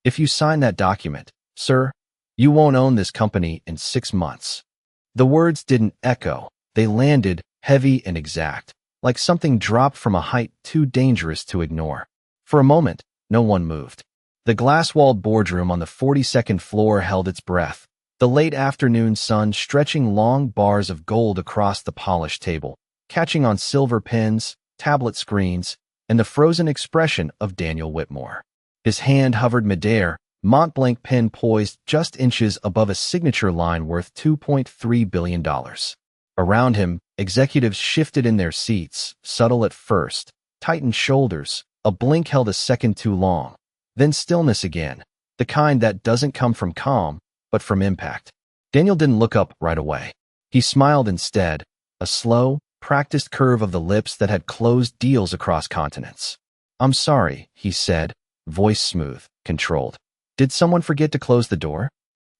If you sign that document, sir, you won't own this company in 6 months. The words didn't echo. They landed, heavy and exact, like something dropped from a height too dangerous to ignore. For a moment, no one moved. The glass-walled boardroom on the 42nd floor held its breath, the late afternoon sun stretching long bars of gold across the polished table, catching on silver pins, tablet screens, and the frozen expression of Daniel Whitmore. His hand hovered midair, Mont-Blanc pen poised just inches above a signature line worth $2.3 billion. Around him, executives shifted in their seats, subtle at first, tightened shoulders, a blink held a second too long. Then stillness again, the kind that doesn't come from calm, but from impact. Daniel didn't look up right away. He smiled instead, a slow, practiced curve of the lips that had closed deals across continents. "I'm sorry," he said, voice smooth, controlled. "Did someone forget to close the door?"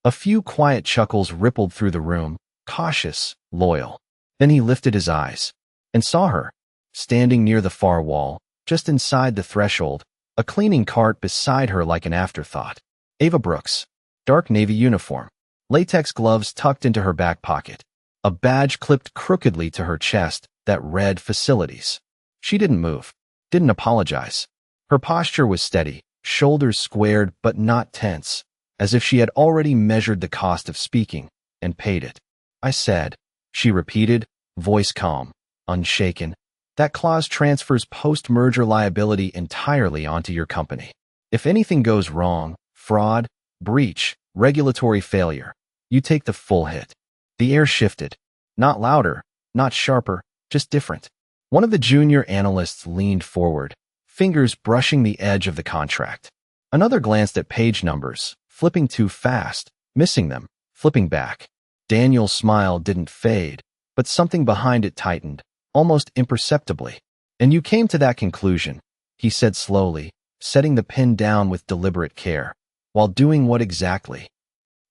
A few quiet chuckles rippled through the room, cautious, loyal. Then he lifted his eyes and saw her, standing near the far wall, just inside the threshold, a cleaning cart beside her like an afterthought. Ava Brooks, dark navy uniform, latex gloves tucked into her back pocket, a badge clipped crookedly to her chest that read facilities. She didn't move, didn't apologize. Her posture was steady, shoulders squared but not tense, as if she had already measured the cost of speaking and paid it. "I said," she repeated, voice calm, unshaken, "that clause transfers post-merger liability entirely onto your company. If anything goes wrong, fraud, breach, regulatory failure, you take the full hit." The air shifted. Not louder, not sharper, just different. One of the junior analysts leaned forward, fingers brushing the edge of the contract. Another glanced at page numbers, flipping too fast, missing them, flipping back. Daniel's smile didn't fade, but something behind it tightened, almost imperceptibly. "And you came to that conclusion," he said slowly, setting the pen down with deliberate care. "While doing what exactly?"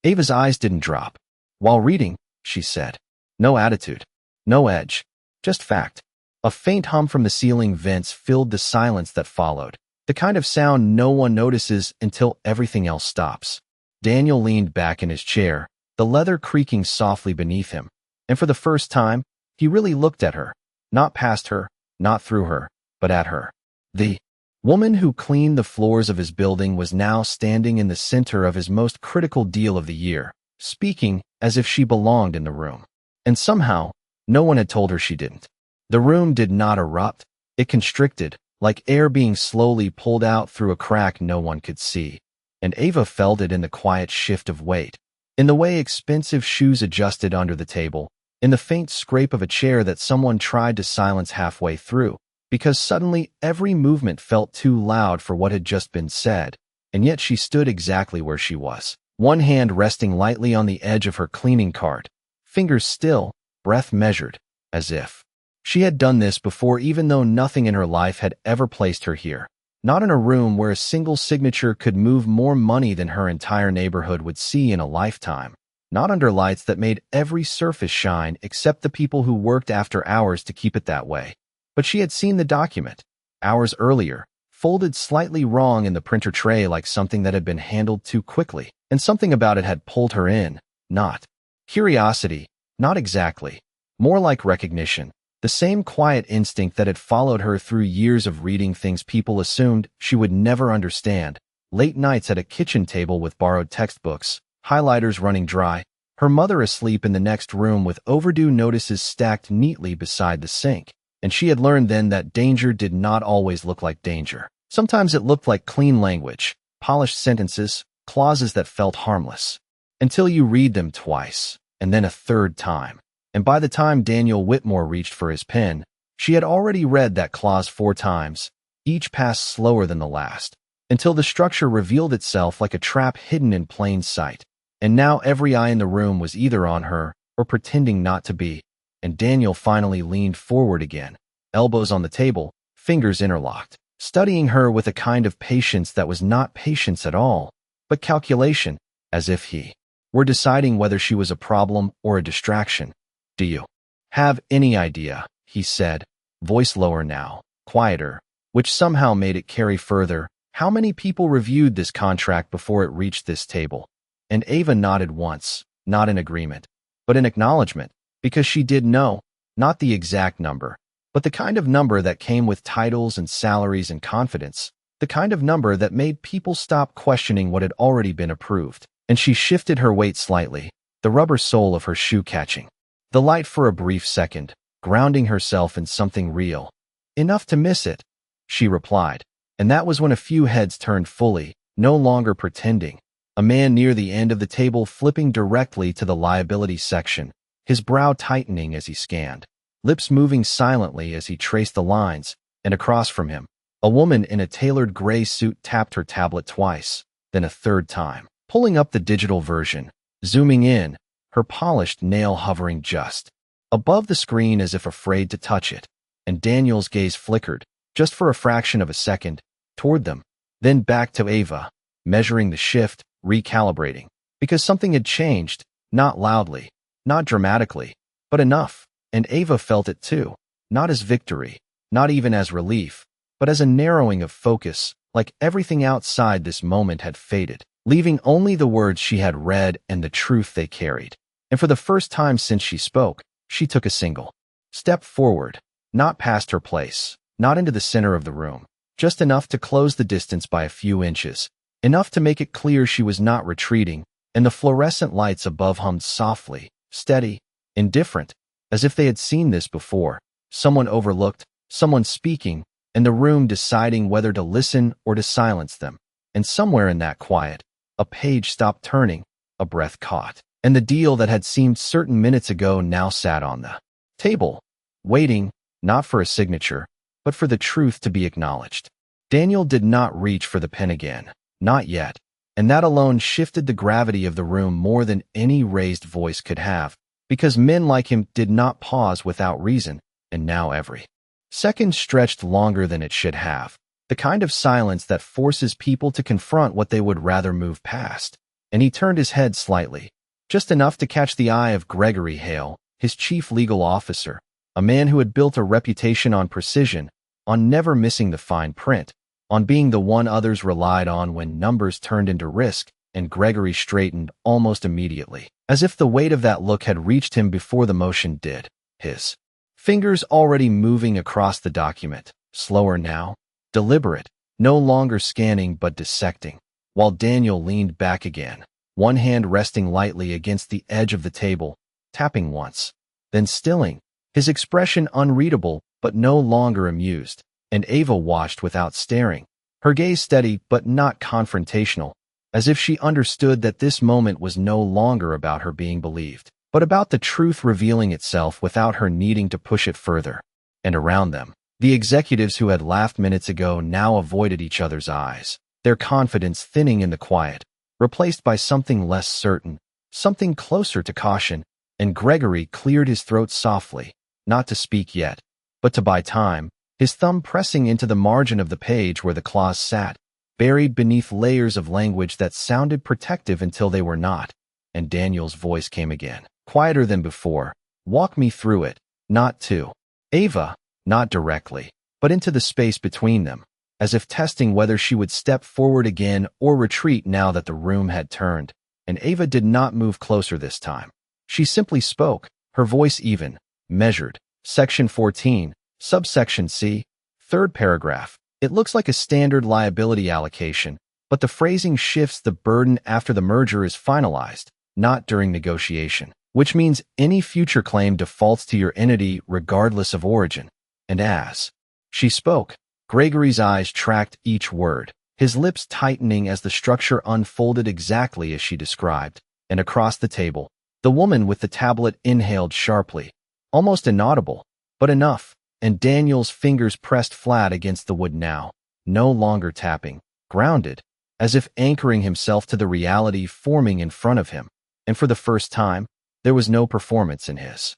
Ava's eyes didn't drop. "While reading," she said. No attitude, no edge, just fact. A faint hum from the ceiling vents filled the silence that followed, the kind of sound no one notices until everything else stops. Daniel leaned back in his chair, the leather creaking softly beneath him, and for the first time, he really looked at her, not past her, not through her, but at her. The woman who cleaned the floors of his building was now standing in the center of his most critical deal of the year, speaking as if she belonged in the room. And somehow, no one had told her she didn't. The room did not erupt, it constricted, like air being slowly pulled out through a crack no one could see. And Ava felt it in the quiet shift of weight, in the way expensive shoes adjusted under the table, in the faint scrape of a chair that someone tried to silence halfway through, because suddenly every movement felt too loud for what had just been said, and yet she stood exactly where she was, one hand resting lightly on the edge of her cleaning cart, fingers still, breath measured, as if she had done this before, even though nothing in her life had ever placed her here. Not in a room where a single signature could move more money than her entire neighborhood would see in a lifetime. Not under lights that made every surface shine except the people who worked after hours to keep it that way. But she had seen the document, hours earlier, folded slightly wrong in the printer tray like something that had been handled too quickly, and something about it had pulled her in, not curiosity, not exactly, more like recognition. The same quiet instinct that had followed her through years of reading things people assumed she would never understand. Late nights at a kitchen table with borrowed textbooks, highlighters running dry, her mother asleep in the next room with overdue notices stacked neatly beside the sink. And she had learned then that danger did not always look like danger. Sometimes it looked like clean language, polished sentences, clauses that felt harmless. Until you read them twice, and then a third time. And by the time Daniel Whitmore reached for his pen, she had already read that clause 4 times, each passed slower than the last, until the structure revealed itself like a trap hidden in plain sight. And now every eye in the room was either on her or pretending not to be, and Daniel finally leaned forward again, elbows on the table, fingers interlocked, studying her with a kind of patience that was not patience at all, but calculation, as if he were deciding whether she was a problem or a distraction. "Do you have any idea?" he said, voice lower now, quieter, which somehow made it carry further, How many people reviewed this contract before it reached this table? And Ava nodded once, not in agreement, but in acknowledgement, because she did know, not the exact number, but the kind of number that came with titles and salaries and confidence, the kind of number that made people stop questioning what had already been approved. And she shifted her weight slightly, the rubber sole of her shoe catching the light for a brief second, grounding herself in something real. Enough to miss it, she replied. And that was when a few heads turned fully, no longer pretending. A man near the end of the table flipping directly to the liability section, his brow tightening as he scanned, lips moving silently as he traced the lines, and across from him, a woman in a tailored gray suit tapped her tablet twice, then a third time, pulling up the digital version, zooming in, her polished nail hovering just above the screen as if afraid to touch it. And Daniel's gaze flickered, just for a fraction of a second, toward them, then back to Ava, measuring the shift, recalibrating, because something had changed, not loudly, not dramatically, but enough, and Ava felt it too, not as victory, not even as relief, but as a narrowing of focus, like everything outside this moment had faded, leaving only the words she had read and the truth they carried. And for the first time since she spoke, she took a single step forward, not past her place, not into the center of the room, just enough to close the distance by a few inches, enough to make it clear she was not retreating, and the fluorescent lights above hummed softly, steady, indifferent, as if they had seen this before, someone overlooked, someone speaking, and the room deciding whether to listen or to silence them. And somewhere in that quiet, a page stopped turning, a breath caught, and the deal that had seemed certain minutes ago now sat on the table, waiting, not for a signature, but for the truth to be acknowledged. Daniel did not reach for the pen again, not yet, and that alone shifted the gravity of the room more than any raised voice could have, because men like him did not pause without reason, and now every second stretched longer than it should have, the kind of silence that forces people to confront what they would rather move past. And he turned his head slightly, just enough to catch the eye of Gregory Hale, his chief legal officer, a man who had built a reputation on precision, on never missing the fine print, on being the one others relied on when numbers turned into risk. And Gregory straightened almost immediately, as if the weight of that look had reached him before the motion did, his fingers already moving across the document, slower now, deliberate, no longer scanning but dissecting, while Daniel leaned back again, one hand resting lightly against the edge of the table, tapping once, then stilling, his expression unreadable but no longer amused. And Ava watched without staring, her gaze steady but not confrontational, as if she understood that this moment was no longer about her being believed, but about the truth revealing itself without her needing to push it further. And around them, the executives who had laughed minutes ago now avoided each other's eyes, their confidence thinning in the quiet, replaced by something less certain, something closer to caution. And Gregory cleared his throat softly, not to speak yet, but to buy time, his thumb pressing into the margin of the page where the clause sat, buried beneath layers of language that sounded protective until they were not. And Daniel's voice came again, quieter than before. Walk me through it, not to Ava, not directly, but into the space between them, as if testing whether she would step forward again or retreat now that the room had turned. And Ava did not move closer this time. She simply spoke, her voice even, measured. Section 14, subsection C, third paragraph. It looks like a standard liability allocation, but the phrasing shifts the burden after the merger is finalized, not during negotiation, which means any future claim defaults to your entity regardless of origin. And as she spoke, Gregory's eyes tracked each word, his lips tightening as the structure unfolded exactly as she described. And across the table, the woman with the tablet inhaled sharply, almost inaudible, but enough. And Daniel's fingers pressed flat against the wood now, no longer tapping, grounded, as if anchoring himself to the reality forming in front of him. And for the first time, there was no performance in his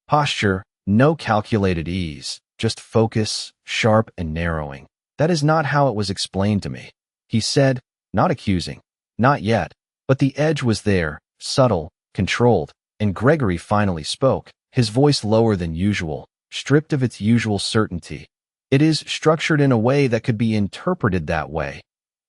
posture, no calculated ease, just focus, sharp and narrowing. That is not how it was explained to me, he said, not accusing, not yet, but the edge was there, subtle, controlled. And Gregory finally spoke, his voice lower than usual, stripped of its usual certainty. It is structured in a way that could be interpreted that way.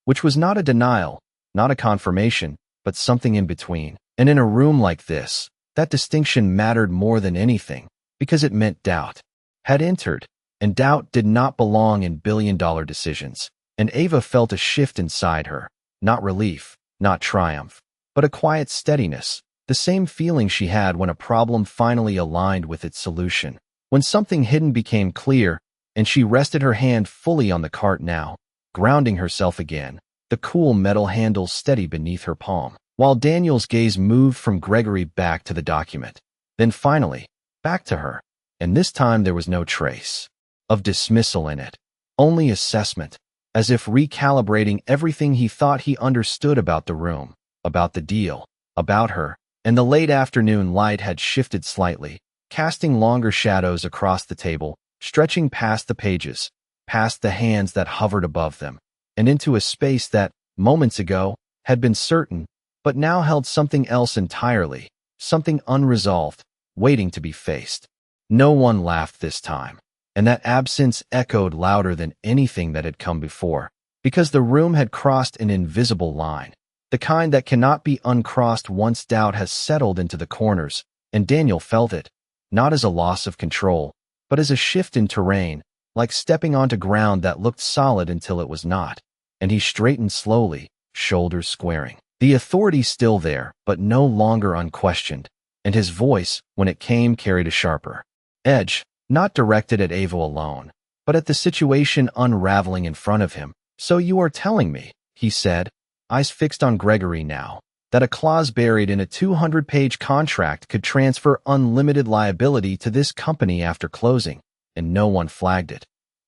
which was not a denial, not a confirmation, but something in between. And in a room like this, that distinction mattered more than anything, because it meant doubt had entered, and doubt did not belong in billion-dollar decisions. And Ava felt a shift inside her, not relief, not triumph, but a quiet steadiness, the same feeling she had when a problem finally aligned with its solution. When something hidden became clear, and she rested her hand fully on the cart now, grounding herself again, the cool metal handle steady beneath her palm, while Daniel's gaze moved from Gregory back to the document, then finally, back to her, and this time there was no trace of dismissal in it, only assessment, as if recalibrating everything he thought he understood about the room, about the deal, about her. And the late afternoon light had shifted slightly, casting longer shadows across the table, stretching past the pages, past the hands that hovered above them, and into a space that, moments ago, had been certain, but now held something else entirely, something unresolved, waiting to be faced. No one laughed this time, and that absence echoed louder than anything that had come before, because the room had crossed an invisible line, the kind that cannot be uncrossed once doubt has settled into the corners, and Daniel felt it, not as a loss of control, but as a shift in terrain, like stepping onto ground that looked solid until it was not. And he straightened slowly, shoulders squaring. The authority still there, but no longer unquestioned, and his voice, when it came, carried a sharper edge, not directed at Ava alone, but at the situation unraveling in front of him. "So you are telling me," he said, eyes fixed on Gregory now, "that a clause buried in a 200-page contract could transfer unlimited liability to this company after closing, and no one flagged it."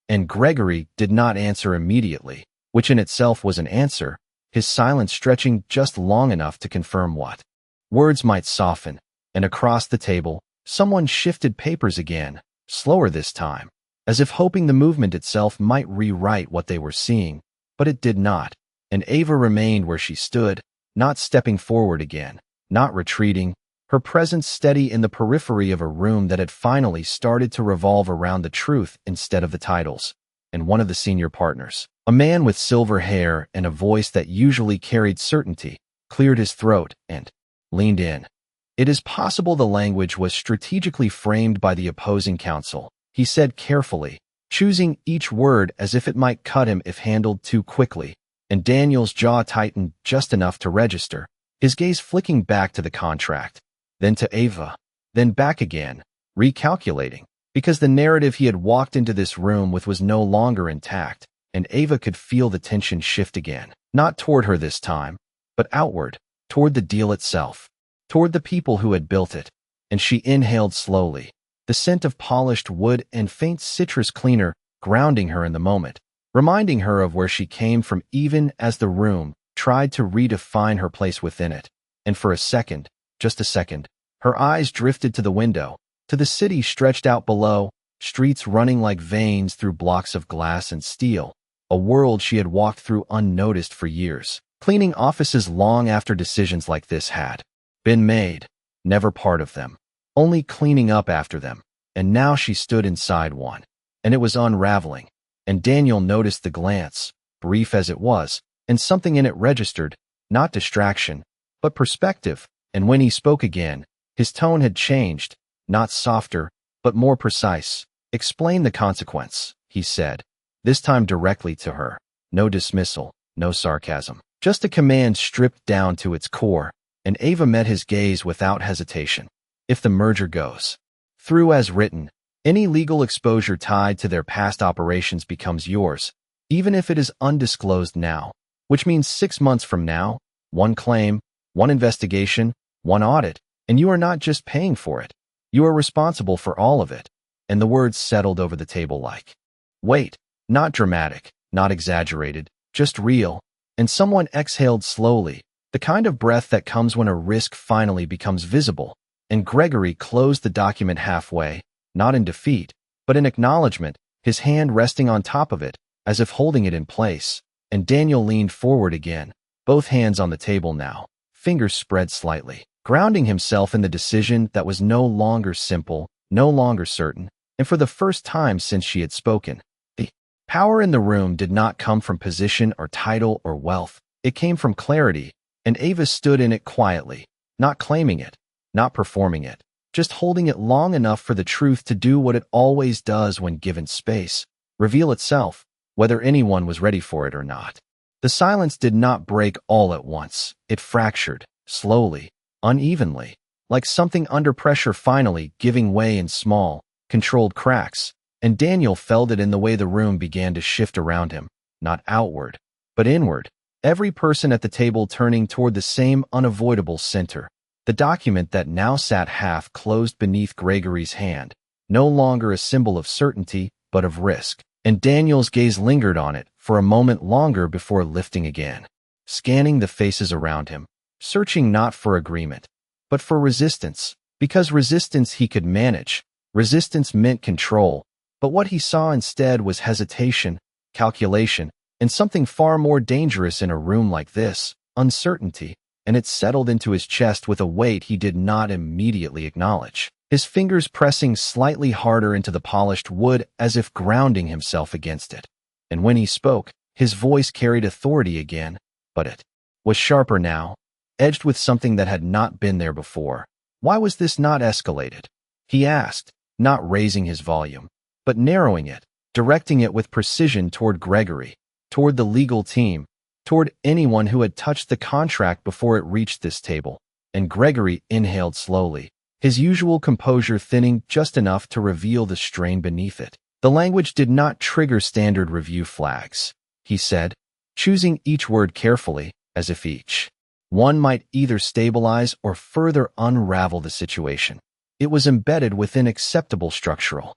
And Gregory did not answer immediately, which in itself was an answer, his silence stretching just long enough to confirm what words might soften. And across the table, someone shifted papers again, slower this time, as if hoping the movement itself might rewrite what they were seeing, but it did not. And Ava remained where she stood, not stepping forward again, not retreating, her presence steady in the periphery of a room that had finally started to revolve around the truth instead of the titles. And one of the senior partners, a man with silver hair and a voice that usually carried certainty, cleared his throat and leaned in. "It is possible the language was strategically framed by the opposing counsel," he said carefully, choosing each word as if it might cut him if handled too quickly. And Daniel's jaw tightened just enough to register, his gaze flicking back to the contract, then to Ava, then back again, recalculating, because the narrative he had walked into this room with was no longer intact, and Ava could feel the tension shift again, not toward her this time, but outward, toward the deal itself, toward the people who had built it. And she inhaled slowly, the scent of polished wood and faint citrus cleaner grounding her in the moment, reminding her of where she came from even as the room tried to redefine her place within it. And for a second, just a second, her eyes drifted to the window, to the city stretched out below, streets running like veins through blocks of glass and steel, a world she had walked through unnoticed for years, cleaning offices long after decisions like this had been made, never part of them, only cleaning up after them. And now she stood inside one, and it was unraveling. And Daniel noticed the glance, brief as it was, and something in it registered, not distraction, but perspective. And when he spoke again, his tone had changed, not softer, but more precise. "Explain the consequence," he said, this time directly to her. No dismissal, no sarcasm, just a command stripped down to its core. And Ava met his gaze without hesitation. "If the merger goes through as written, any legal exposure tied to their past operations becomes yours, even if it is undisclosed now, which means 6 months from now, one claim, one investigation, one audit, and you are not just paying for it. You are responsible for all of it." And the words settled over the table like weight, not dramatic, not exaggerated, just real. And someone exhaled slowly, the kind of breath that comes when a risk finally becomes visible. And Gregory closed the document halfway, not in defeat, but in acknowledgement, his hand resting on top of it, as if holding it in place. And Daniel leaned forward again, both hands on the table now, fingers spread slightly, grounding himself in the decision that was no longer simple, no longer certain, and for the first time since she had spoken, the Power in the room did not come from position or title or wealth. It came from clarity, and Ava stood in it quietly, not claiming it, not performing it, just holding it long enough for the truth to do what it always does when given space, reveal itself, whether anyone was ready for it or not. The silence did not break all at once. It fractured, slowly, unevenly, like something under pressure finally giving way in small, controlled cracks, and Daniel felt it in the way the room began to shift around him, not outward, but inward, every person at the table turning toward the same unavoidable center. The document that now sat half closed beneath Gregory's hand, no longer a symbol of certainty, but of risk, and Daniel's gaze lingered on it for a moment longer before lifting again, scanning the faces around him, searching not for agreement, but for resistance, because resistance he could manage. Resistance meant control, but what he saw instead was hesitation, calculation, and something far more dangerous in a room like this, uncertainty, and it settled into his chest with a weight he did not immediately acknowledge, his fingers pressing slightly harder into the polished wood as if grounding himself against it. And when he spoke, his voice carried authority again, but it was sharper now, edged with something that had not been there before. Why was this not escalated? He asked, not raising his volume, but narrowing it, directing it with precision toward Gregory, toward the legal team, toward anyone who had touched the contract before it reached this table. And Gregory inhaled slowly, his usual composure thinning just enough to reveal the strain beneath it. The language did not trigger standard review flags, he said, choosing each word carefully, as if each one might either stabilize or further unravel the situation. It was embedded within acceptable structural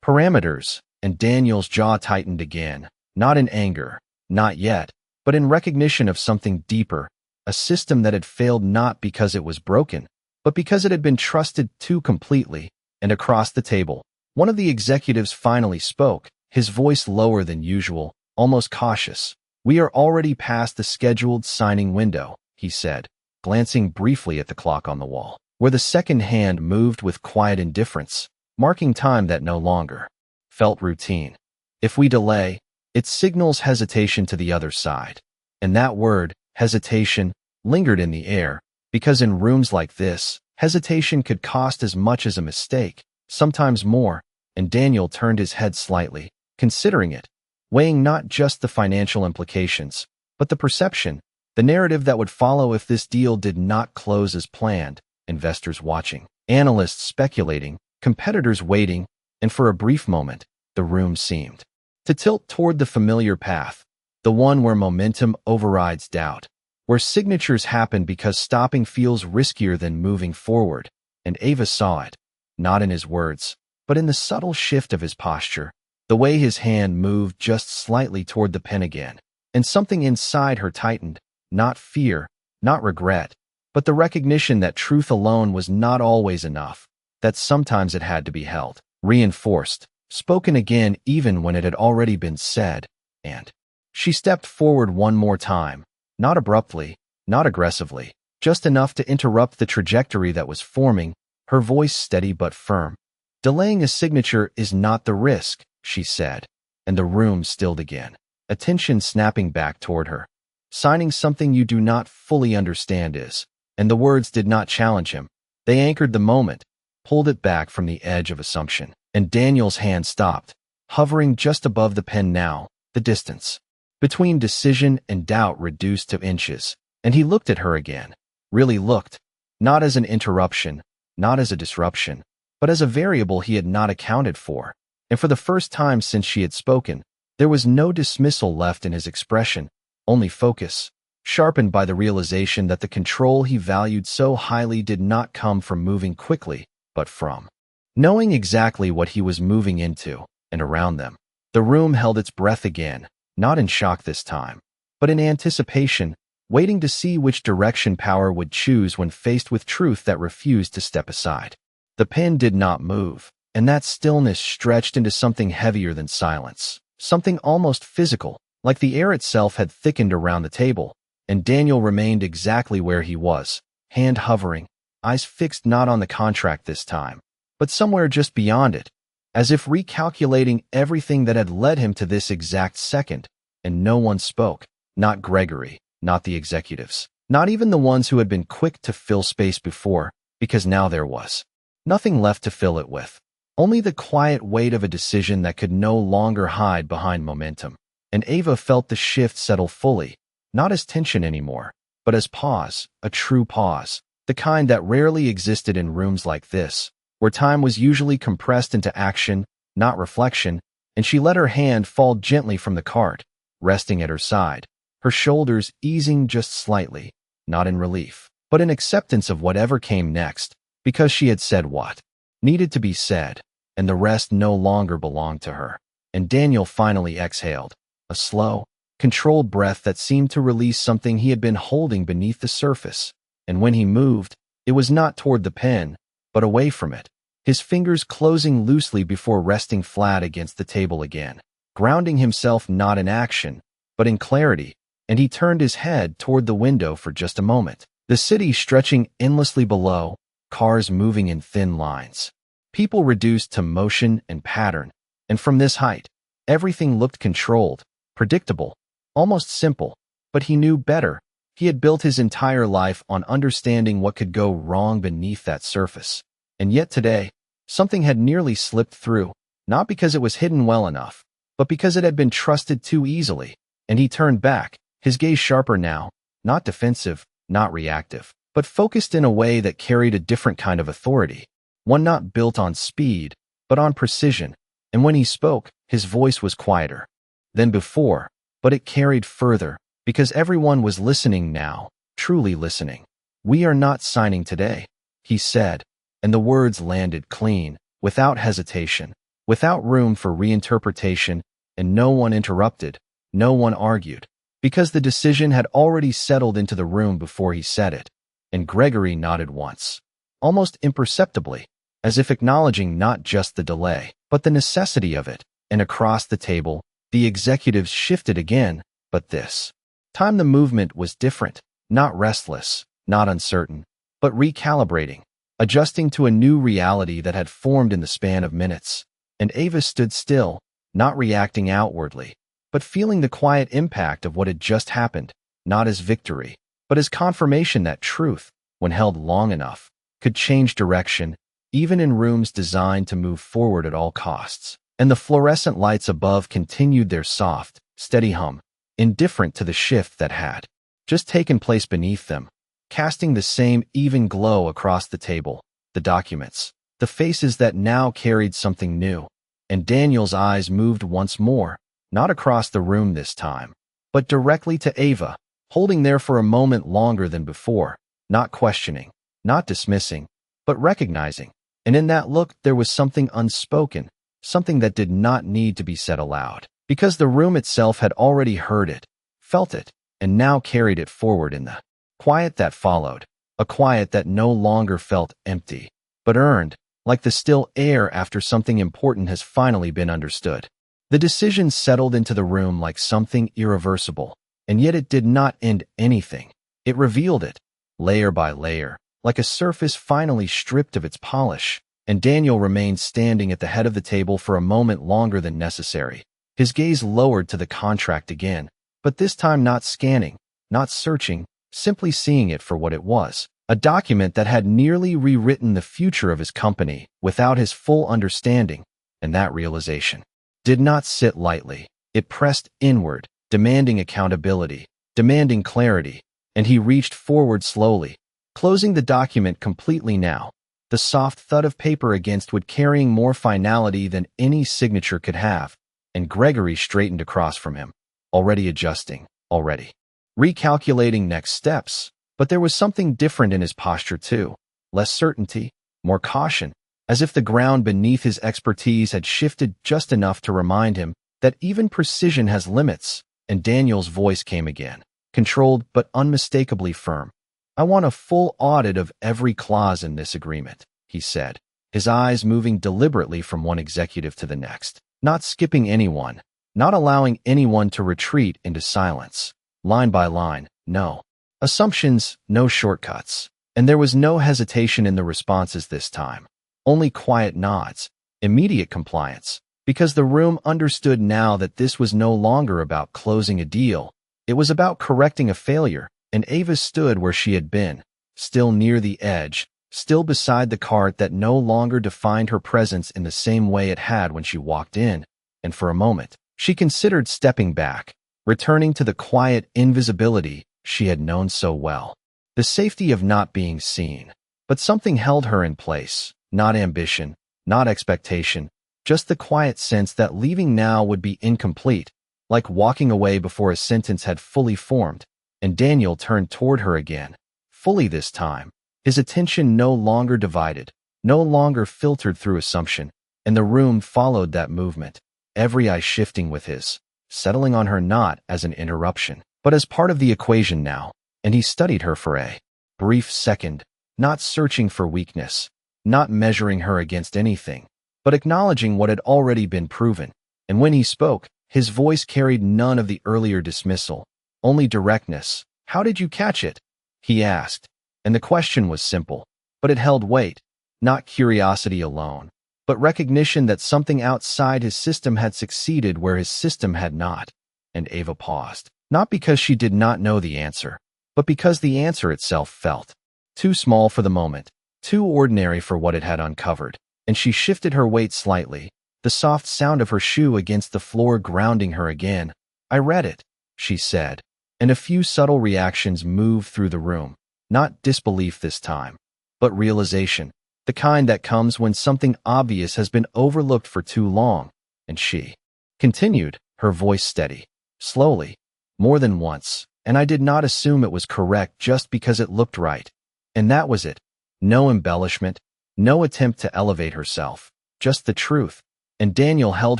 parameters, and Daniel's jaw tightened again, not in anger, not yet, but in recognition of something deeper, a system that had failed not because it was broken, but because it had been trusted too completely. And across the table, one of the executives finally spoke, his voice lower than usual, almost cautious. "We are already past the scheduled signing window," he said, glancing briefly at the clock on the wall, where the second hand moved with quiet indifference, marking time that no longer felt routine. "If we delay, it signals hesitation to the other side." And that word, hesitation, lingered in the air, because in rooms like this, hesitation could cost as much as a mistake, sometimes more, and Daniel turned his head slightly, considering it, weighing not just the financial implications, but the perception, the narrative that would follow if this deal did not close as planned, investors watching, analysts speculating, competitors waiting, and for a brief moment, the room seemed to tilt toward the familiar path, the one where momentum overrides doubt, where signatures happen because stopping feels riskier than moving forward. And Ava saw it, not in his words, but in the subtle shift of his posture, the way his hand moved just slightly toward the pen again, and something inside her tightened, not fear, not regret, but the recognition that truth alone was not always enough, that sometimes it had to be held, reinforced, spoken again even when it had already been said. And she stepped forward one more time, not abruptly, not aggressively, just enough to interrupt the trajectory that was forming, her voice steady but firm. "Delaying a signature is not the risk," she said, and the room stilled again, attention snapping back toward her. "Signing something you do not fully understand is," and the words did not challenge him. They anchored the moment, pulled it back from the edge of assumption. And Daniel's hand stopped, hovering just above the pen now, the distance between decision and doubt reduced to inches, and he looked at her again, really looked, not as an interruption, not as a disruption, but as a variable he had not accounted for. And for the first time since she had spoken, there was no dismissal left in his expression, only focus, sharpened by the realization that the control he valued so highly did not come from moving quickly, but from knowing exactly what he was moving into, and around them. The room held its breath again, not in shock this time, but in anticipation, waiting to see which direction power would choose when faced with truth that refused to step aside. The pen did not move, and that stillness stretched into something heavier than silence, something almost physical, like the air itself had thickened around the table, and Daniel remained exactly where he was, hand hovering, eyes fixed not on the contract this time, but somewhere just beyond it, as if recalculating everything that had led him to this exact second, and no one spoke. Not Gregory, not the executives, not even the ones who had been quick to fill space before, because now there was nothing left to fill it with. Only the quiet weight of a decision that could no longer hide behind momentum. And Ava felt the shift settle fully, not as tension anymore, but as pause, a true pause, the kind that rarely existed in rooms like this, where time was usually compressed into action, not reflection, and she let her hand fall gently from the cart, resting at her side, her shoulders easing just slightly, not in relief, but in acceptance of whatever came next, because she had said what needed to be said, and the rest no longer belonged to her. And Daniel finally exhaled, a slow, controlled breath that seemed to release something he had been holding beneath the surface. And when he moved, it was not toward the pen, but away from it, his fingers closing loosely before resting flat against the table again, grounding himself not in action, but in clarity, and he turned his head toward the window for just a moment. The city stretching endlessly below, cars moving in thin lines, people reduced to motion and pattern, and from this height, everything looked controlled, predictable, almost simple, but he knew better. He had built his entire life on understanding what could go wrong beneath that surface. And yet today, something had nearly slipped through, not because it was hidden well enough, but because it had been trusted too easily. And he turned back, his gaze sharper now, not defensive, not reactive, but focused in a way that carried a different kind of authority, one not built on speed, but on precision. And when he spoke, his voice was quieter than before, but it carried further, because everyone was listening now, truly listening. "We are not signing today," he said, and the words landed clean, without hesitation, without room for reinterpretation, and no one interrupted, no one argued, because the decision had already settled into the room before he said it. And Gregory nodded once, almost imperceptibly, as if acknowledging not just the delay, but the necessity of it. And across the table, the executives shifted again, but this time the movement was different, not restless, not uncertain, but recalibrating, adjusting to a new reality that had formed in the span of minutes. And Ava stood still, not reacting outwardly, but feeling the quiet impact of what had just happened, not as victory, but as confirmation that truth, when held long enough, could change direction, even in rooms designed to move forward at all costs. And the fluorescent lights above continued their soft, steady hum, indifferent to the shift that had just taken place beneath them, casting the same even glow across the table, the documents, the faces that now carried something new. And Daniel's eyes moved once more, not across the room this time, but directly to Ava, holding there for a moment longer than before, not questioning, not dismissing, but recognizing. And in that look there was something unspoken, something that did not need to be said aloud, because the room itself had already heard it, felt it, and now carried it forward in the quiet that followed, a quiet that no longer felt empty, but earned, like the still air after something important has finally been understood. The decision settled into the room like something irreversible, and yet it did not end anything. It revealed it, layer by layer, like a surface finally stripped of its polish. And Daniel remained standing at the head of the table for a moment longer than necessary, his gaze lowered to the contract again, but this time not scanning, not searching, simply seeing it for what it was, a document that had nearly rewritten the future of his company without his full understanding. And that realization did not sit lightly. It pressed inward, demanding accountability, demanding clarity, and he reached forward slowly, closing the document completely now, the soft thud of paper against wood carrying more finality than any signature could have. And Gregory straightened across from him, already adjusting, already recalculating next steps. But there was something different in his posture too, less certainty, more caution, as if the ground beneath his expertise had shifted just enough to remind him that even precision has limits. And Daniel's voice came again, controlled but unmistakably firm. "I want a full audit of every clause in this agreement," he said, his eyes moving deliberately from one executive to the next, not skipping anyone, not allowing anyone to retreat into silence. Line by line, no assumptions, no shortcuts. And there was no hesitation in the responses this time, only quiet nods. immediate compliance, because the room understood now that this was no longer about closing a deal. It was about correcting a failure, and Ava stood where she had been, still near the edge, still beside the cart that no longer defined her presence in the same way it had when she walked in, and for a moment, she considered stepping back, returning to the quiet invisibility she had known so well. The safety of not being seen. But something held her in place, not ambition, not expectation, just the quiet sense that leaving now would be incomplete, like walking away before a sentence had fully formed, and Daniel turned toward her again, fully this time, his attention no longer divided, no longer filtered through assumption, and the room followed that movement, every eye shifting with his, settling on her not as an interruption, but as part of the equation now, and he studied her for a brief second, not searching for weakness, not measuring her against anything, but acknowledging what had already been proven, and when he spoke, his voice carried none of the earlier dismissal, only directness. "How did you catch it?" he asked, and the question was simple, but it held weight, not curiosity alone, but recognition that something outside his system had succeeded where his system had not. And Ava paused, not because she did not know the answer, but because the answer itself felt too small for the moment, too ordinary for what it had uncovered, and she shifted her weight slightly, the soft sound of her shoe against the floor grounding her again. "I read it," she said, and a few subtle reactions moved through the room, not disbelief this time, but realization, the kind that comes when something obvious has been overlooked for too long, and she continued, her voice steady, slowly, more than once, "And I did not assume it was correct just because it looked right. And that was it. No embellishment, no attempt to elevate herself, just the truth." And Daniel held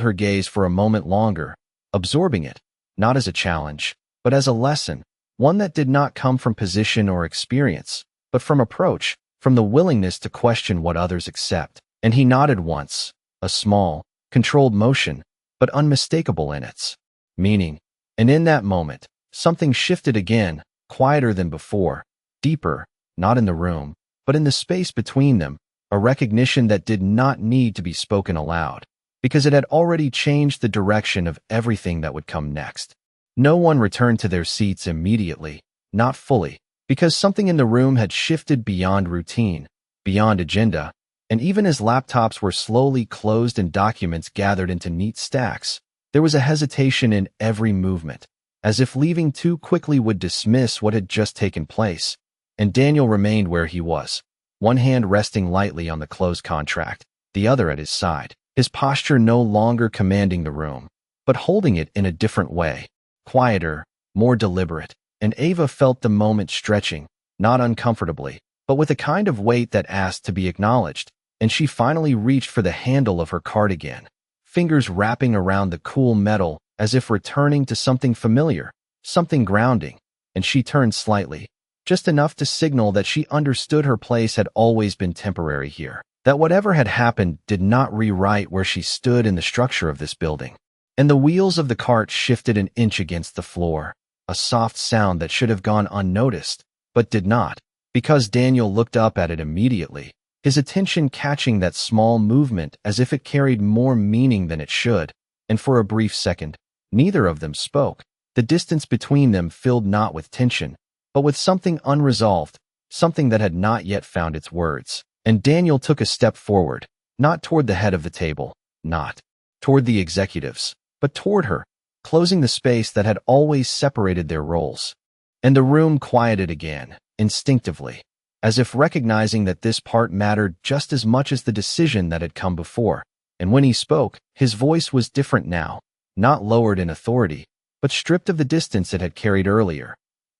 her gaze for a moment longer, absorbing it, not as a challenge, but as a lesson, one that did not come from position or experience, but from approach, from the willingness to question what others accept. And he nodded once, a small, controlled motion, but unmistakable in its meaning. And in that moment, something shifted again, quieter than before, deeper, not in the room, but in the space between them, a recognition that did not need to be spoken aloud, because it had already changed the direction of everything that would come next. No one returned to their seats immediately, not fully, because something in the room had shifted beyond routine, beyond agenda, and even as laptops were slowly closed and documents gathered into neat stacks, there was a hesitation in every movement, as if leaving too quickly would dismiss what had just taken place. And Daniel remained where he was, one hand resting lightly on the closed contract, the other at his side, his posture no longer commanding the room, but holding it in a different way, quieter, more deliberate, and Ava felt the moment stretching, not uncomfortably, but with a kind of weight that asked to be acknowledged, and she finally reached for the handle of her cardigan, fingers wrapping around the cool metal as if returning to something familiar, something grounding, and she turned slightly, just enough to signal that she understood her place had always been temporary here, that whatever had happened did not rewrite where she stood in the structure of this building. And the wheels of the cart shifted an inch against the floor, a soft sound that should have gone unnoticed, but did not, because Daniel looked up at it immediately, his attention catching that small movement as if it carried more meaning than it should, and for a brief second, neither of them spoke. The distance between them filled not with tension, but with something unresolved, something that had not yet found its words. And Daniel took a step forward, not toward the head of the table, not toward the executives, but toward her, closing the space that had always separated their roles. And the room quieted again, instinctively, as if recognizing that this part mattered just as much as the decision that had come before. And when he spoke, his voice was different now, not lowered in authority, but stripped of the distance it had carried earlier.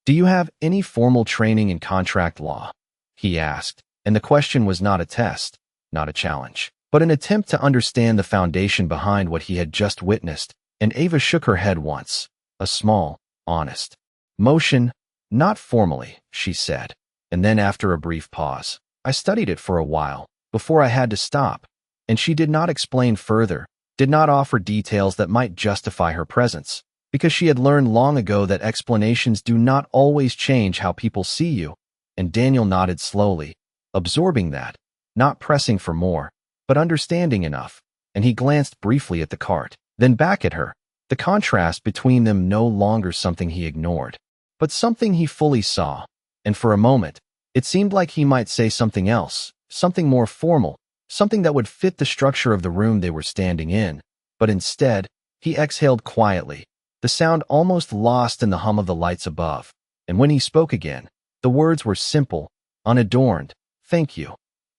"Do you have any formal training in contract law?" he asked, and the question was not a test, not a challenge, but an attempt to understand the foundation behind what he had just witnessed. And Ava shook her head once, a small, honest motion. "Not formally," she said, and then after a brief pause, "I studied it for a while, before I had to stop." And she did not explain further, did not offer details that might justify her presence, because she had learned long ago that explanations do not always change how people see you. And Daniel nodded slowly, absorbing that, not pressing for more, but understanding enough, and he glanced briefly at the cart, then back at her. The contrast between them no longer something he ignored, but something he fully saw, and for a moment, it seemed like he might say something else, something more formal, something that would fit the structure of the room they were standing in, but instead, he exhaled quietly, the sound almost lost in the hum of the lights above, and when he spoke again, the words were simple, unadorned, "Thank you."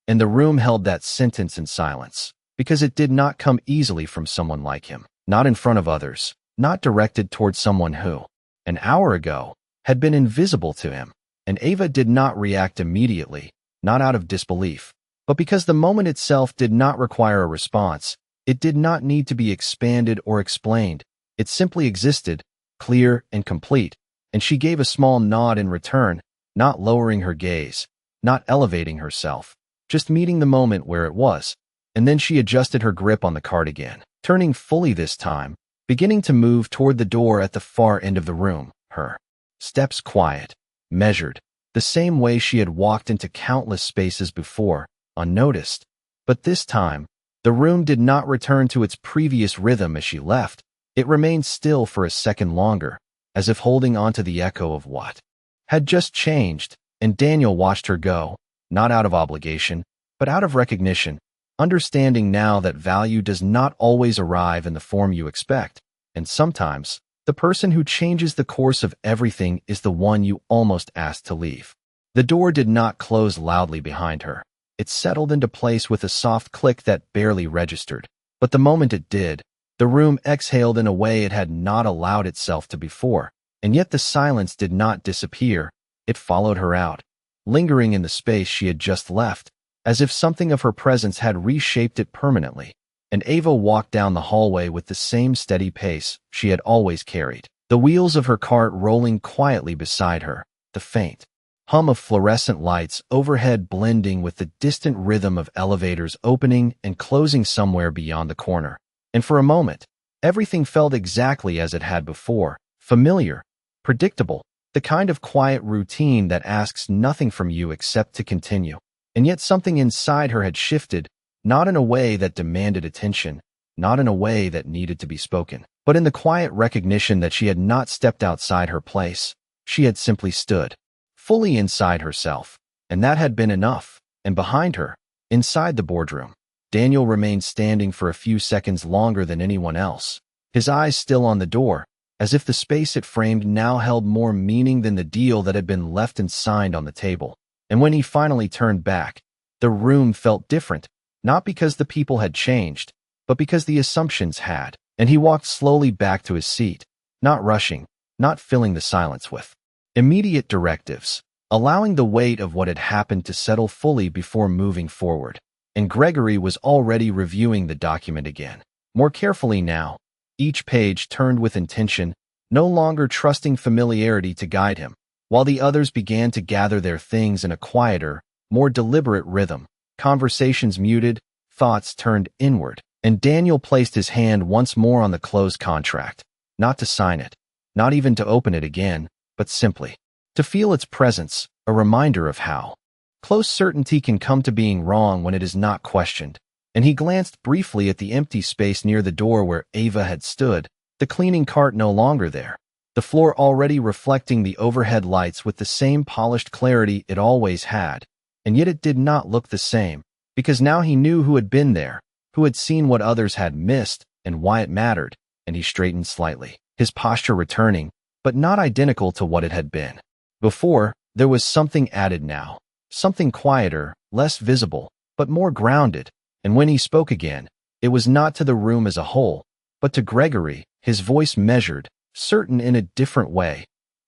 And the room held that sentence in silence, because it did not come easily from someone like him, not in front of others, not directed toward someone who, an hour ago, had been invisible to him. And Ava did not react immediately, not out of disbelief, but because the moment itself did not require a response. It did not need to be expanded or explained. It simply existed, clear and complete, and she gave a small nod in return, not lowering her gaze, not elevating herself, just meeting the moment where it was. And then she adjusted her grip on the cart again, turning fully this time, beginning to move toward the door at the far end of the room, her steps quiet, measured, the same way she had walked into countless spaces before, unnoticed. But this time, the room did not return to its previous rhythm as she left. It remained still for a second longer, as if holding on to the echo of what had just changed, and Daniel watched her go, not out of obligation, but out of recognition, understanding now that value does not always arrive in the form you expect, and sometimes, the person who changes the course of everything is the one you almost asked to leave. The door did not close loudly behind her. It settled into place with a soft click that barely registered. But the moment it did, the room exhaled in a way it had not allowed itself to before. And yet the silence did not disappear. It followed her out, lingering in the space she had just left, as if something of her presence had reshaped it permanently. And Ava walked down the hallway with the same steady pace she had always carried, the wheels of her cart rolling quietly beside her, the faint hum of fluorescent lights overhead blending with the distant rhythm of elevators opening and closing somewhere beyond the corner. And for a moment, everything felt exactly as it had before, familiar, predictable, the kind of quiet routine that asks nothing from you except to continue. And yet something inside her had shifted, not in a way that demanded attention, not in a way that needed to be spoken, but in the quiet recognition that she had not stepped outside her place. She had simply stood, fully inside herself, and that had been enough. And behind her, inside the boardroom, Daniel remained standing for a few seconds longer than anyone else, his eyes still on the door, as if the space it framed now held more meaning than the deal that had been left and signed on the table. And when he finally turned back, the room felt different, not because the people had changed, but because the assumptions had. And he walked slowly back to his seat, not rushing, not filling the silence with immediate directives, allowing the weight of what had happened to settle fully before moving forward. And Gregory was already reviewing the document again, more carefully now, each page turned with intention, no longer trusting familiarity to guide him, while the others began to gather their things in a quieter, more deliberate rhythm. Conversations muted, thoughts turned inward, and Daniel placed his hand once more on the closed contract, not to sign it, not even to open it again, but simply to feel its presence, a reminder of how close certainty can come to being wrong when it is not questioned. And he glanced briefly at the empty space near the door where Ava had stood, the cleaning cart no longer there, the floor already reflecting the overhead lights with the same polished clarity it always had. And yet it did not look the same, because now he knew who had been there, who had seen what others had missed, and why it mattered. And he straightened slightly, his posture returning, but not identical to what it had been before. There was something added now, something quieter, less visible, but more grounded. And when he spoke again, it was not to the room as a whole, but to Gregory, his voice measured, certain in a different way.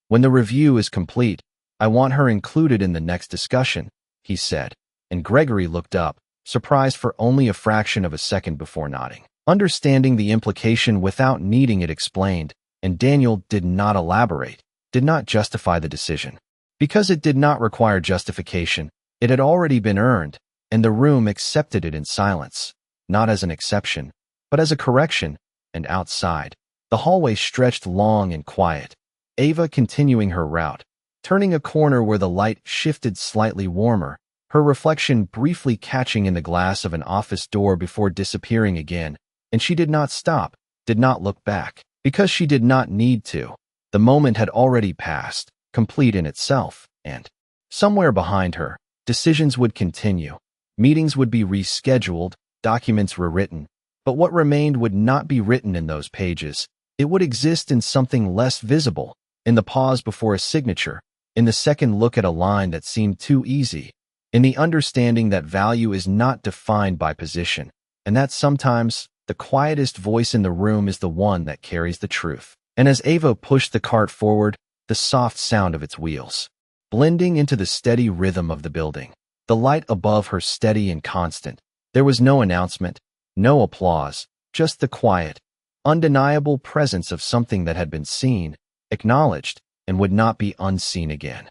"When the review is complete, I want her included in the next discussion," he said. And Gregory looked up, surprised for only a fraction of a second before nodding, understanding the implication without needing it explained. And Daniel did not elaborate, did not justify the decision. Because it did not require justification, it had already been earned, and the room accepted it in silence, not as an exception, but as a correction. And outside, the hallway stretched long and quiet, Ava continuing her route, turning a corner where the light shifted slightly warmer, her reflection briefly catching in the glass of an office door before disappearing again. And she did not stop, did not look back, because she did not need to. The moment had already passed, complete in itself, and somewhere behind her, decisions would continue. Meetings would be rescheduled, documents rewritten, but what remained would not be written in those pages. It would exist in something less visible, in the pause before a signature, in the second look at a line that seemed too easy, in the understanding that value is not defined by position, and that sometimes the quietest voice in the room is the one that carries the truth. And as Ava pushed the cart forward, the soft sound of its wheels, blending into the steady rhythm of the building, the light above her steady and constant. There was no announcement, no applause, just the quiet, undeniable presence of something that had been seen, acknowledged, and would not be unseen again.